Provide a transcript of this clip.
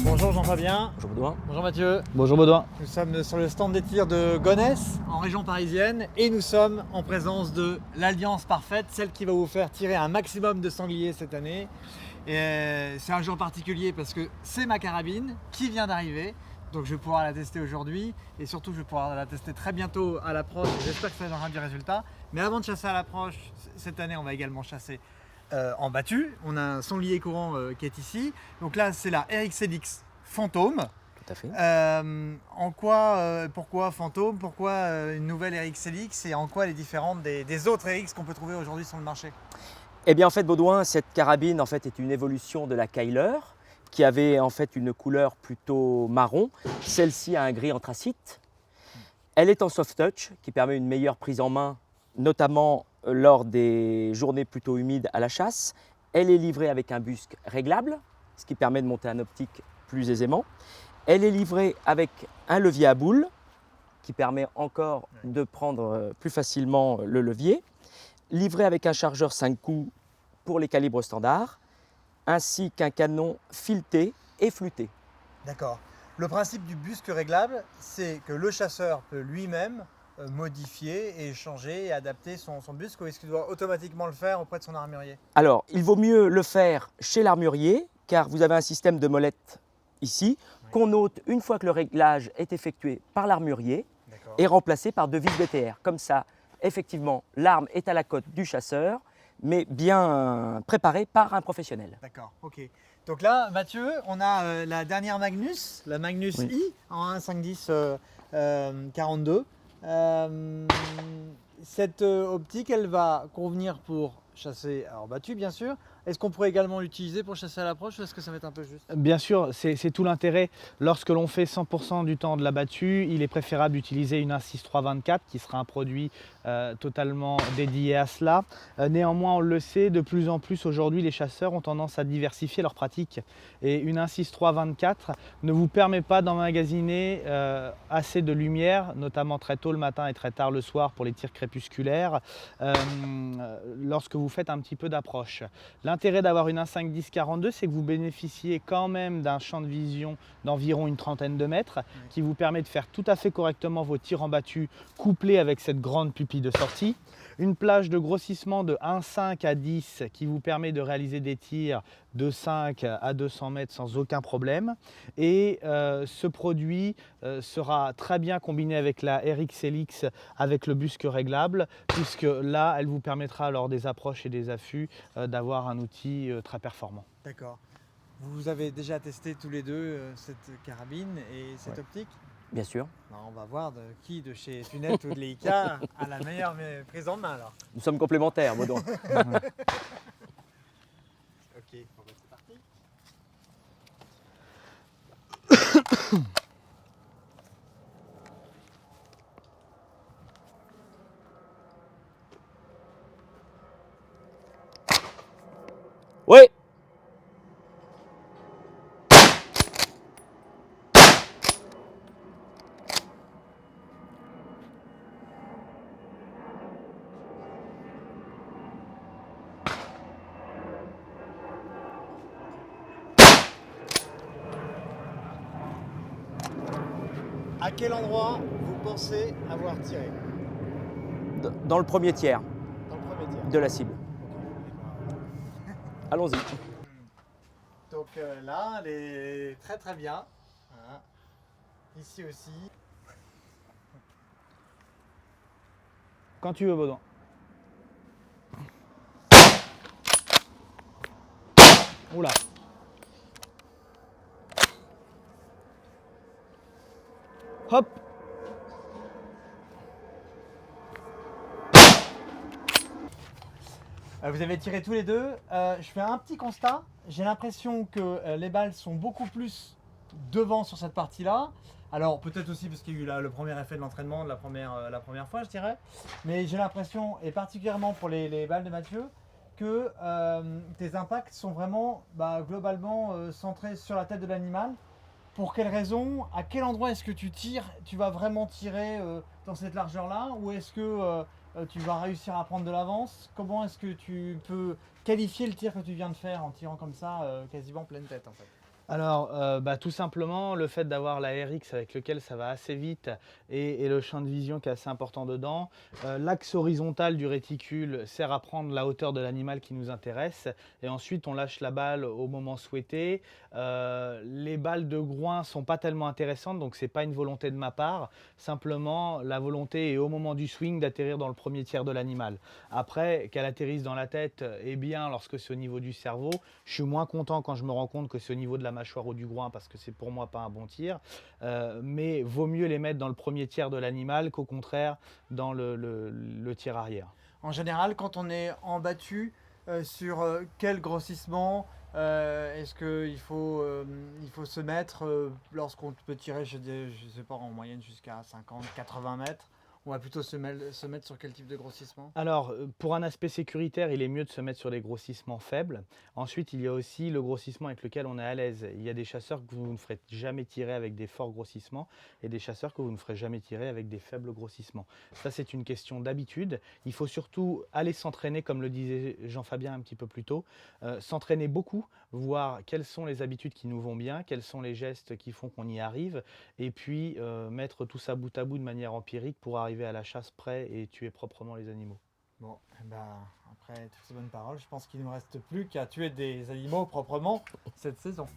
Bonjour Jean-Fabien. Bonjour Baudouin. Bonjour Mathieu. Bonjour Baudouin. Nous sommes sur le stand des tirs de Gonesse, en région parisienne, et nous sommes en présence de l'Alliance Parfaite, celle qui va vous faire tirer un maximum de sangliers cette année. Et c'est un jour particulier parce que c'est ma carabine qui vient d'arriver, donc je vais pouvoir la tester aujourd'hui, et surtout je vais pouvoir la tester très bientôt à l'approche. J'espère que ça donnera du résultat. Mais avant de chasser à l'approche, cette année on va également chasser en battu. On a un sanglier courant qui est ici. Donc là c'est la RXLX Fantôme. Tout à fait. Pourquoi Fantôme? Pourquoi une nouvelle RXLX et en quoi elle est différente des autres RX qu'on peut trouver aujourd'hui sur le marché? Eh bien en fait Baudouin, cette carabine en fait est une évolution de la Kyler qui avait en fait une couleur plutôt marron. Celle-ci a un gris anthracite. Elle est en soft touch qui permet une meilleure prise en main, notamment lors des journées plutôt humides à la chasse. Elle est livrée avec un busc réglable, ce qui permet de monter un optique plus aisément. Elle est livrée avec un levier à boule qui permet encore de prendre plus facilement le levier. Livrée avec un chargeur 5 coups pour les calibres standards, ainsi qu'un canon fileté et flûté. D'accord. Le principe du busc réglable, c'est que le chasseur peut lui-même modifier et changer et adapter son busc, ou est-ce qu'il doit automatiquement le faire auprès de son armurier? Alors, il vaut mieux le faire chez l'armurier, car vous avez un système de molette ici, qu'on ôte une fois que le réglage est effectué par l'armurier et remplacé par 2 vis BTR. Comme ça, effectivement, l'arme est à la cote du chasseur, mais bien préparée par un professionnel. D'accord, ok. Donc là, Mathieu, on a la dernière Magnus, la Magnus Oui. I en 1.510 42. Cette optique, elle va convenir pour chasser en battu, bien sûr. Est-ce qu'on pourrait également l'utiliser pour chasser à l'approche, ou est-ce que ça va être un peu juste? Bien sûr, c'est tout l'intérêt. Lorsque l'on fait 100% du temps de la battue, il est préférable d'utiliser une 1.6.3/24 qui sera un produit totalement dédié à cela. Néanmoins, on le sait, de plus en plus aujourd'hui, les chasseurs ont tendance à diversifier leurs pratiques. Et une 1.6.3/24 ne vous permet pas d'emmagasiner assez de lumière, notamment très tôt le matin et très tard le soir pour les tirs crépusculaires, lorsque vous faites un petit peu d'approche. L'intérêt d'avoir une 1.510 42, c'est que vous bénéficiez quand même d'un champ de vision d'environ une trentaine de mètres qui vous permet de faire tout à fait correctement vos tirs en battu couplés avec cette grande pupille de sortie. Une plage de grossissement de 1.5 à 10 qui vous permet de réaliser des tirs de 5 à 200 mètres sans aucun problème. Et ce produit sera très bien combiné avec la RXLX avec le busc réglable, puisque là, elle vous permettra lors des approches et des affûts d'avoir un outil très performant. D'accord. Vous avez déjà testé tous les deux cette carabine et cette optique? Bien sûr. On va voir qui de chez Tunet ou de Leica a la meilleure prise en main alors. Nous sommes complémentaires, Baudouin. Ok, bon, bah, c'est parti. Oui. À quel endroit vous pensez avoir tiré? Dans le premier tiers Dans le premier tir. de la cible. Allons-y. Donc là, elle est très très bien. Voilà. Ici aussi. Quand tu veux, Baudouin. Oula. Hop. Vous avez tiré tous les deux. Je fais un petit constat. J'ai l'impression que les balles sont beaucoup plus devant sur cette partie-là. Alors peut-être aussi parce qu'il y a eu le premier effet de l'entraînement de la première fois, je dirais. Mais j'ai l'impression, et particulièrement pour les balles de Mathieu, que tes impacts sont vraiment globalement centrés sur la tête de l'animal Pour quelle raison? À quel endroit est-ce que tu tires? Tu vas vraiment tirer dans cette largeur-là? Ou est-ce que tu vas réussir à prendre de l'avance? Comment est-ce que tu peux qualifier le tir que tu viens de faire en tirant comme ça, quasiment pleine tête en fait? Alors, tout simplement, le fait d'avoir la RX avec lequel ça va assez vite et le champ de vision qui est assez important dedans. L'axe horizontal du réticule sert à prendre la hauteur de l'animal qui nous intéresse et ensuite on lâche la balle au moment souhaité. Les balles de groin sont pas tellement intéressantes, donc c'est pas une volonté de ma part. Simplement, la volonté est au moment du swing d'atterrir dans le premier tiers de l'animal. Après, qu'elle atterrisse dans la tête est bien lorsque c'est au niveau du cerveau. Je suis moins content quand je me rends compte que c'est au niveau de la mâchoire ou du groin parce que c'est pour moi pas un bon tir. Mais vaut mieux les mettre dans le premier tiers de l'animal qu'au contraire dans le tiers arrière. En général, quand on est en battu, sur quel grossissement est-ce qu'il faut, il faut se mettre lorsqu'on peut tirer, je sais pas, en moyenne jusqu'à 50-80 mètres? On va plutôt se mettre sur quel type de grossissement? Alors, pour un aspect sécuritaire, il est mieux de se mettre sur des grossissements faibles. Ensuite, il y a aussi le grossissement avec lequel on est à l'aise. Il y a des chasseurs que vous ne ferez jamais tirer avec des forts grossissements et des chasseurs que vous ne ferez jamais tirer avec des faibles grossissements. Ça, c'est une question d'habitude. Il faut surtout aller s'entraîner, comme le disait Jean-Fabien un petit peu plus tôt, s'entraîner beaucoup, voir quelles sont les habitudes qui nous vont bien, quels sont les gestes qui font qu'on y arrive, et puis mettre tout ça bout à bout de manière empirique pour arriver à la chasse prêt et tuer proprement les animaux. Bon, eh ben, après toutes ces bonnes paroles, je pense qu'il ne nous reste plus qu'à tuer des animaux proprement cette saison.